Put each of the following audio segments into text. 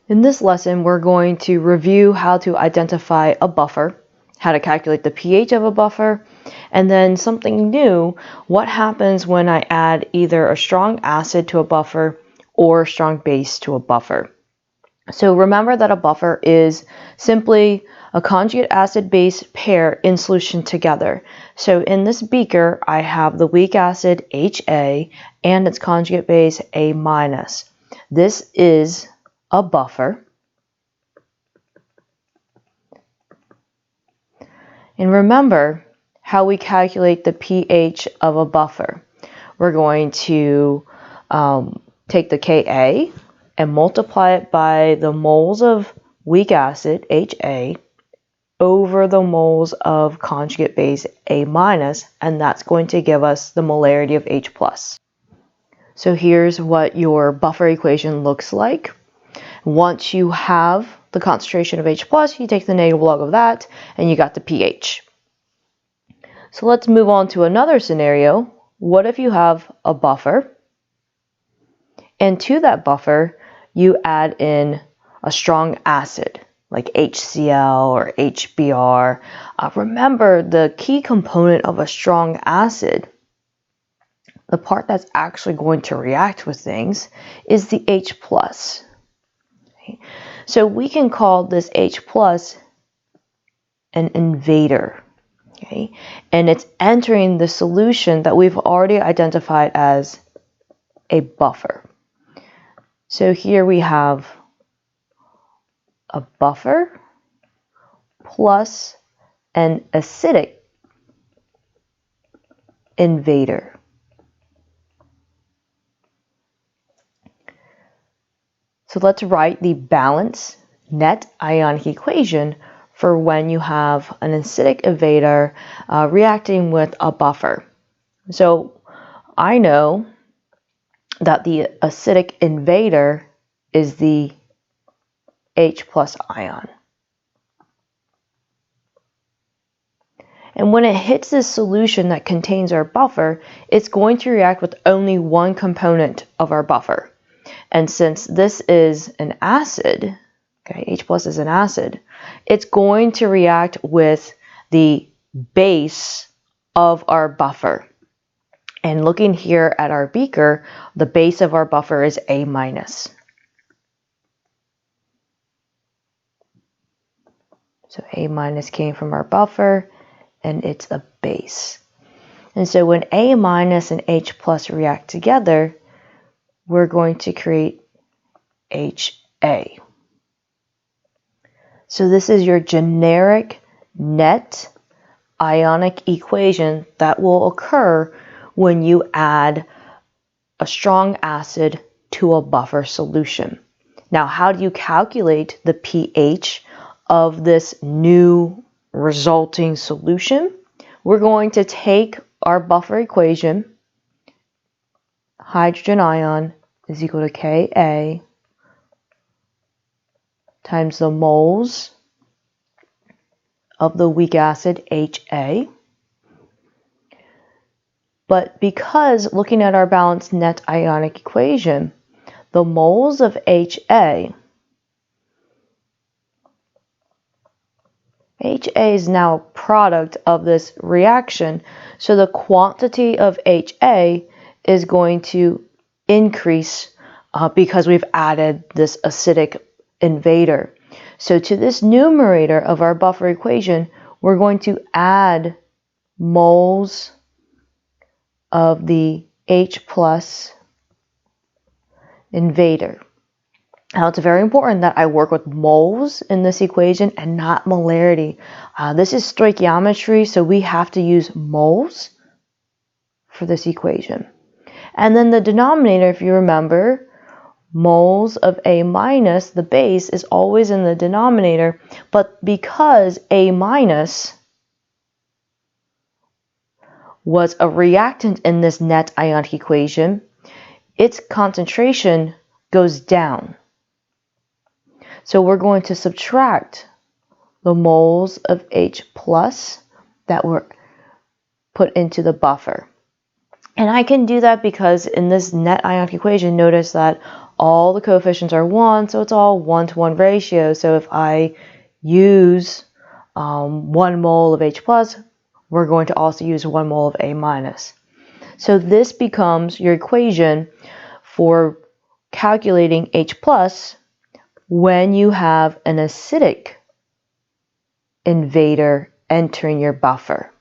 In this lesson, we're going to review how to identify a buffer, how to calculate the pH of a buffer, and then something new, what happens when I add either a strong acid to a buffer or a strong base to a buffer. So remember that a buffer is simply a conjugate acid-base pair in solution together. So in this beaker, I have the weak acid HA and its conjugate base A-. This is a buffer. And remember how we calculate the pH of a buffer. We're going to take the Ka and multiply it by the moles of weak acid, Ha, over the moles of conjugate base A-, and that's going to give us the molarity of H+. So here's what your buffer equation looks like. Once you have the concentration of H+, you take the negative log of that, and you got the pH. So let's move on to another scenario. What if you have a buffer, and to that buffer, you add in a strong acid, like HCl or HBr. Remember, the key component of a strong acid, the part that's actually going to react with things, is the H+. Okay? So we can call this H+ an invader. Okay? And it's entering the solution that we've already identified as a buffer. So here we have a buffer plus an acidic invader. So let's write the balance net ionic equation for when you have an acidic invader reacting with a buffer. So I know that the acidic invader is the H+ ion. And when it hits this solution that contains our buffer, it's going to react with only one component of our buffer. And since this is an acid, okay, H+ is an acid, it's going to react with the base of our buffer. And looking here at our beaker, the base of our buffer is A-. So A- came from our buffer, and it's a base. And so when A- and H+ react together, we're going to create HA. So this is your generic net ionic equation that will occur when you add a strong acid to a buffer solution. Now, how do you calculate the pH of this new resulting solution? We're going to take our buffer equation, hydrogen ion is equal to Ka times the moles of the weak acid HA. But because looking at our balanced net ionic equation, the moles of HA is now a product of this reaction, so the quantity of HA is going to increase because we've added this acidic invader. So to this numerator of our buffer equation, we're going to add moles of the H+ invader. Now, it's very important that I work with moles in this equation and not molarity. This is stoichiometry, so we have to use moles for this equation. And then the denominator, if you remember, moles of A-, the base, is always in the denominator, but because A- was a reactant in this net ionic equation, its concentration goes down. So we're going to subtract the moles of H+ that were put into the buffer. And I can do that because in this net ionic equation, notice that all the coefficients are 1, so it's all 1-to-1 ratio. So if I use 1 mole of H plus, we're going to also use 1 mole of A minus. So this becomes your equation for calculating H plus when you have an acidic invader entering your buffer.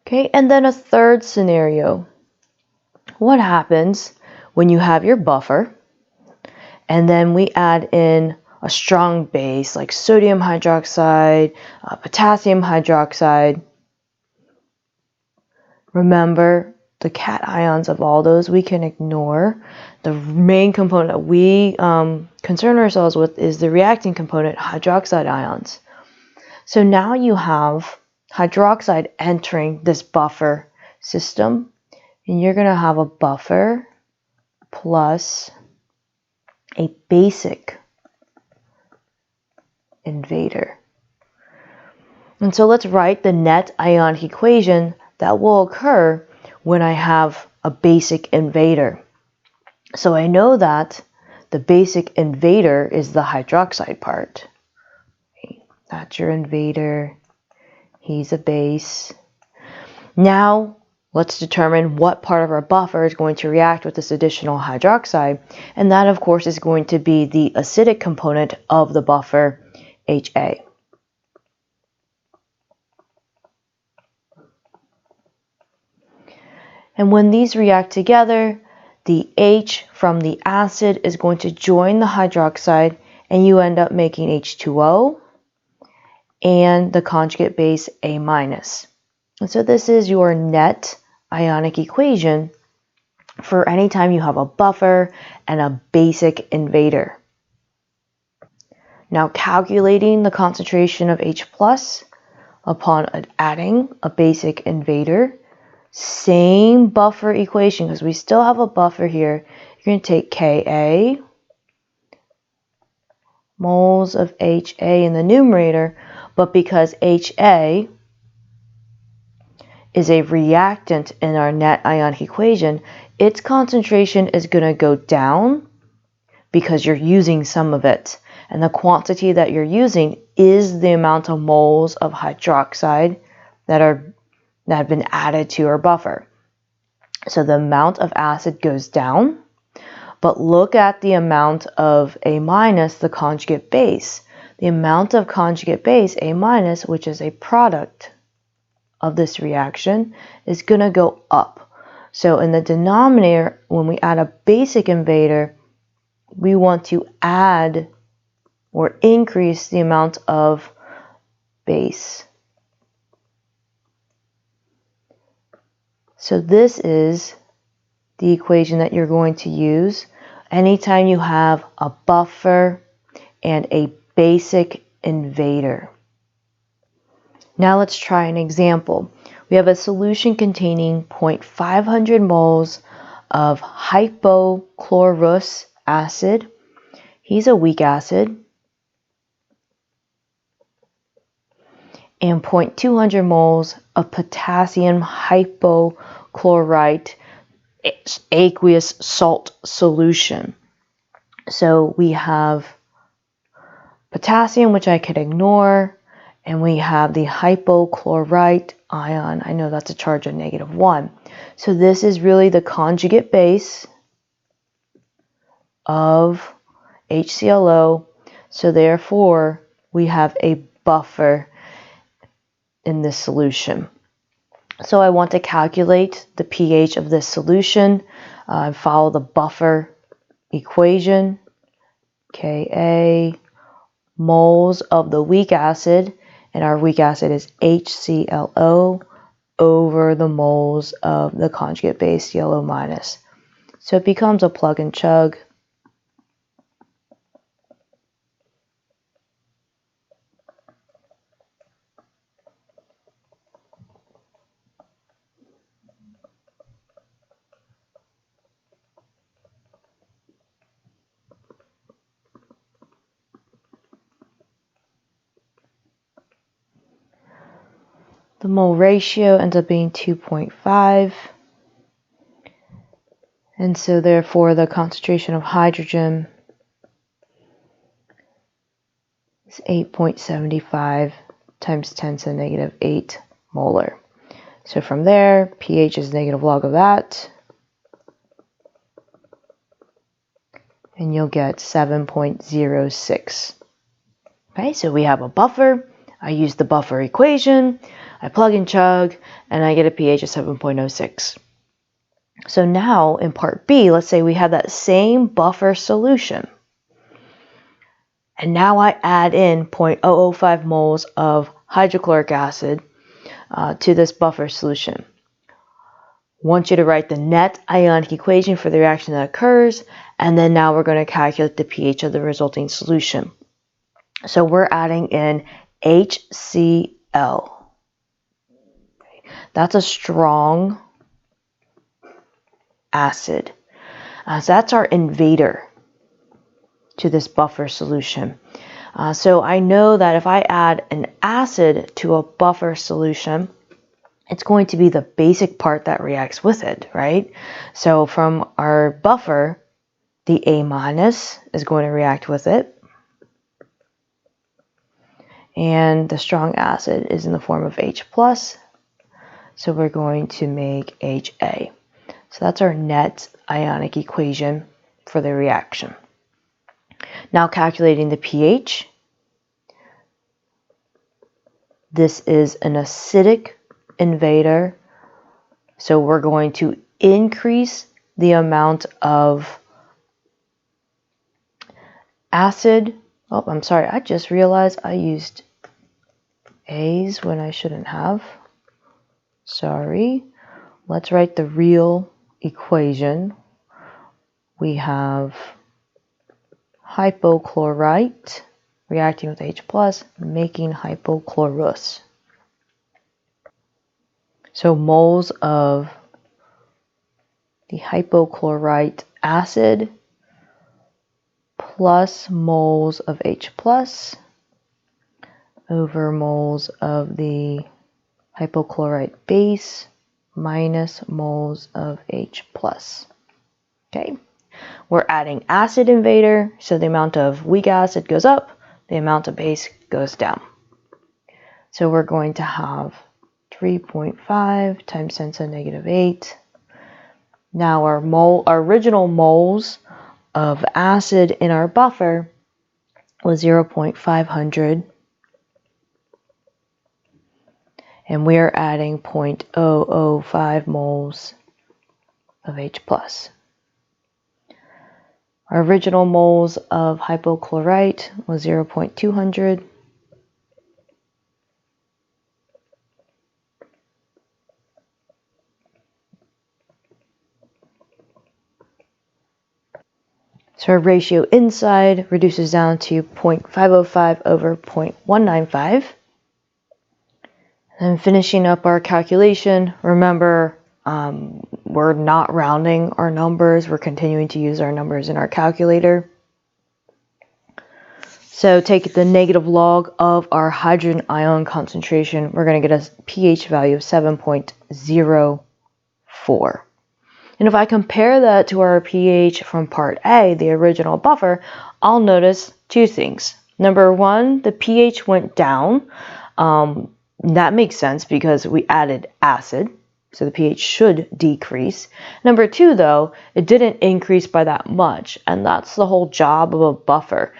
Okay, and then a third scenario. What happens when you have your buffer and then we add in a strong base like sodium hydroxide, potassium hydroxide? Remember, the cations of all those we can ignore. The main component that we concern ourselves with is the reacting component, hydroxide ions. So now you have hydroxide entering this buffer system, and you're going to have a buffer plus a basic invader. And so let's write the net ionic equation that will occur when I have a basic invader. So I know that the basic invader is the hydroxide part. That's your invader. He's a base. Now let's determine what part of our buffer is going to react with this additional hydroxide. And that, of course, is going to be the acidic component of the buffer, HA. And when these react together, the H from the acid is going to join the hydroxide, and you end up making H2O and the conjugate base A-. And so this is your net ionic equation for any time you have a buffer and a basic invader. Now calculating the concentration of H plus upon adding a basic invader, same buffer equation, because we still have a buffer here. You're going to take Ka moles of HA in the numerator, but because HA is a reactant in our net ionic equation, its concentration is going to go down because you're using some of it. And the quantity that you're using is the amount of moles of hydroxide that have been added to our buffer. So the amount of acid goes down, but look at the amount of A-, the conjugate base. The amount of conjugate base, A-, which is a product of this reaction, is going to go up. So in the denominator, when we add a basic invader, we want to add or increase the amount of base. So this is the equation that you're going to use anytime you have a buffer and a basic invader. Now let's try an example. We have a solution containing 0.500 moles of hypochlorous acid. He's a weak acid. And 0.200 moles of potassium hypochlorite aqueous salt solution. So we have potassium, which I could ignore, and we have the hypochlorite ion. I know that's a charge of -1. So this is really the conjugate base of HClO. So therefore, we have a buffer in this solution. So I want to calculate the pH of this solution. Follow the buffer equation. Ka moles of the weak acid, and our weak acid is HClO, over the moles of the conjugate base, ClO-. So it becomes a plug and chug. The mole ratio ends up being 2.5. And so therefore the concentration of hydrogen is 8.75 times 10 to the negative 8 molar. So from there, pH is negative log of that. And you'll get 7.06. Okay, so we have a buffer. I use the buffer equation. I plug and chug, and I get a pH of 7.06. So now in part B, let's say we have that same buffer solution. And now I add in 0.005 moles of hydrochloric acid to this buffer solution. I want you to write the net ionic equation for the reaction that occurs, and then now we're going to calculate the pH of the resulting solution. So we're adding in HCl. That's a strong acid. So that's our invader to this buffer solution. So I know that if I add an acid to a buffer solution, it's going to be the basic part that reacts with it, right? So from our buffer, the A- is going to react with it. And the strong acid is in the form of H+. So we're going to make HA. So that's our net ionic equation for the reaction. Now calculating the pH. This is an acidic invader. So we're going to increase the amount of acid. Oh, I'm sorry. I just realized I used A's when I shouldn't have. Sorry. Let's write the real equation. We have hypochlorite reacting with H+, making hypochlorous. So moles of the hypochlorite acid plus moles of H+ over moles of the hypochlorite base minus moles of H+. Okay, we're adding acid invader, so the amount of weak acid goes up, the amount of base goes down. So we're going to have 3.5 times 10 to the negative 8. Now our original moles of acid in our buffer was 0.500. And we're adding 0.005 moles of H+. Our original moles of hypochlorite was 0.200. So our ratio inside reduces down to 0.505 over 0.195. And finishing up our calculation, remember we're not rounding our numbers. We're continuing to use our numbers in our calculator. So take the negative log of our hydrogen ion concentration. We're going to get a pH value of 7.04. And if I compare that to our pH from part A, the original buffer, I'll notice two things. Number one, the pH went down. That makes sense because we added acid, so the pH should decrease. Number two, though, it didn't increase by that much, and that's the whole job of a buffer.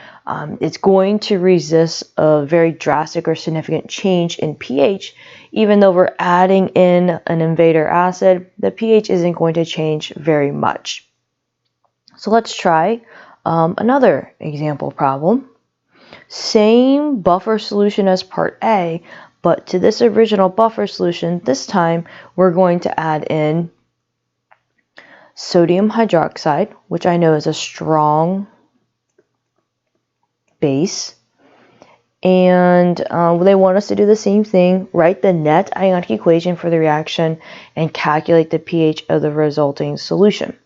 It's going to resist a very drastic or significant change in pH. Even though we're adding in an invader acid, the pH isn't going to change very much. So let's try another example problem. Same buffer solution as part A, but to this original buffer solution, this time we're going to add in sodium hydroxide, which I know is a strong base. And they want us to do the same thing, write the net ionic equation for the reaction and calculate the pH of the resulting solution.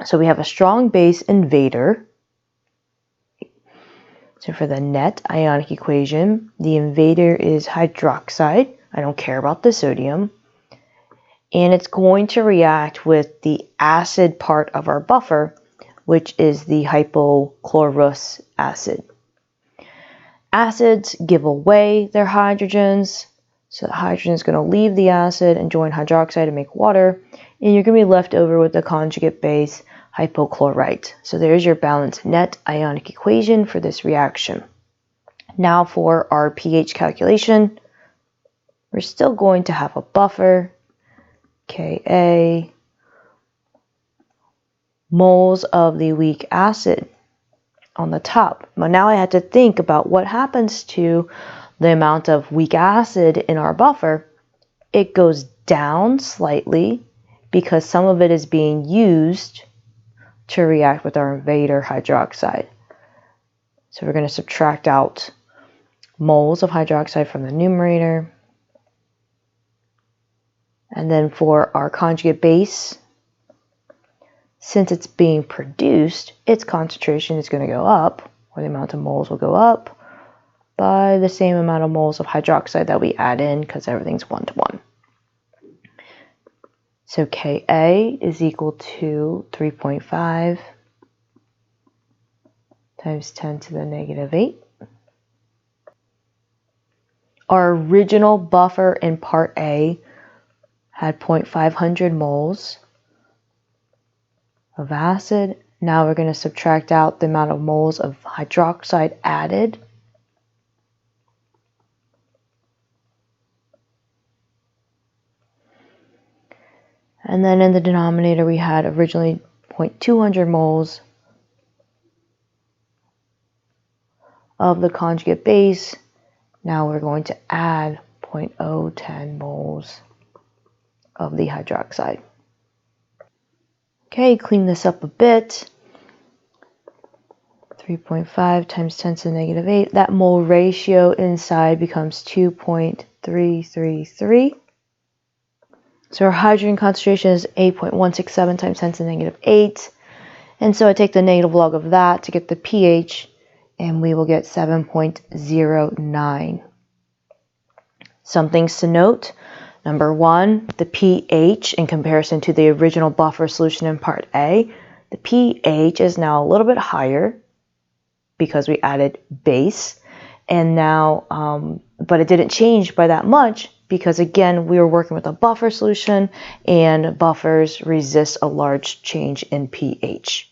So we have a strong base invader. So for the net ionic equation, the invader is hydroxide, I don't care about the sodium. And it's going to react with the acid part of our buffer, which is the hypochlorous acid. Acids give away their hydrogens, so the hydrogen is going to leave the acid and join hydroxide to make water, and you're going to be left over with the conjugate base hypochlorite. So there's your balanced net ionic equation for this reaction. Now for our pH calculation, we're still going to have a buffer, Ka, moles of the weak acid on the top. But now I had to think about what happens to the amount of weak acid in our buffer. It goes down slightly because some of it is being used to react with our invader hydroxide. So we're going to subtract out moles of hydroxide from the numerator. And then for our conjugate base, since it's being produced, its concentration is going to go up, or the amount of moles will go up by the same amount of moles of hydroxide that we add in, because everything's 1-to-1. So Ka is equal to 3.5 times 10 to the negative 8. Our original buffer in part A had 0.500 moles of acid. Now we're going to subtract out the amount of moles of hydroxide added. And then in the denominator we had originally 0.200 moles of the conjugate base. Now we're going to add 0.010 moles of the hydroxide. Okay, clean this up a bit. 3.5 times 10 to the negative 8. That mole ratio inside becomes 2.333. So our hydrogen concentration is 8.167 times 10 to the negative 8. And so I take the negative log of that to get the pH, and we will get 7.09. Some things to note. Number one, the pH in comparison to the original buffer solution in part A, the pH is now a little bit higher because we added base, and now, but it didn't change by that much because again, we were working with a buffer solution and buffers resist a large change in pH.